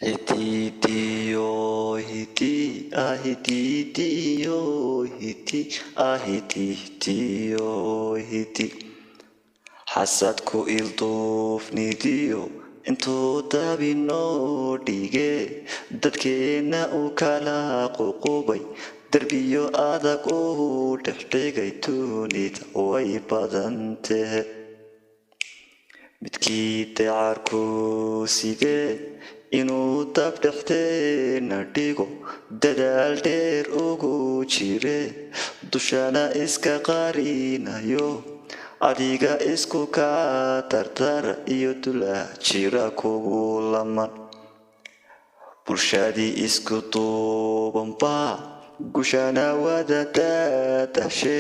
Hitidio, hiti, ahitidio, hiti, ahitidio, hiti. Xasadku ilduufnidiyo intuu dabinoo dhige dadkeena u kala ququbay derbiyo adag u dhexdhigay tunida way badantahe midkii dacarku sidee inuu dab dhexdeena dhigo dadaal dheer ugu jire dushana iska qarinayo adiga isku ka tartara iyo dula jira kugu laman bulshadii isku duubanba gushana wada daadashe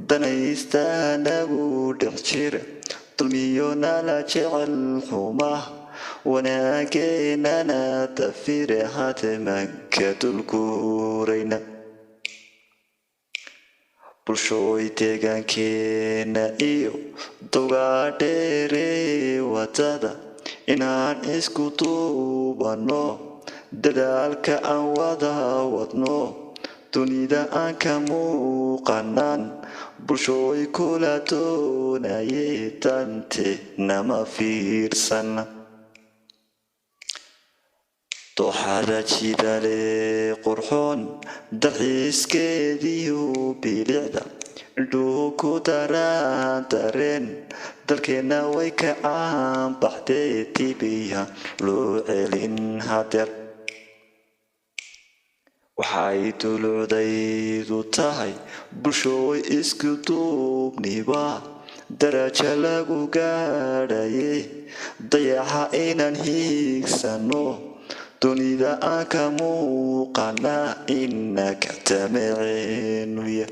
danaysta nagu dhex jira dulmiyo nala jecel xuma wanaageennana dafire hatamanka dulguurayna bulshooy deegaankeena iyo dogaadheere wadada inaan isku duubano dadaalka aan wada wadno dunida aan ka muuqanaan bulshooy kula doonaye dante nama fiirsana dooxada jidale qurxoon dalxiiskeediyo bilicda indhuhu ku daraan dareen dalkeena way ka caanbaxdee dibiya loo celin hadeer waxay dulucdaydu tahay bulshooy isku duubniba darajo lagu gaadhaye dayaxa inaan hiigsano dunida aan ka muuqana inaka tamaceenuya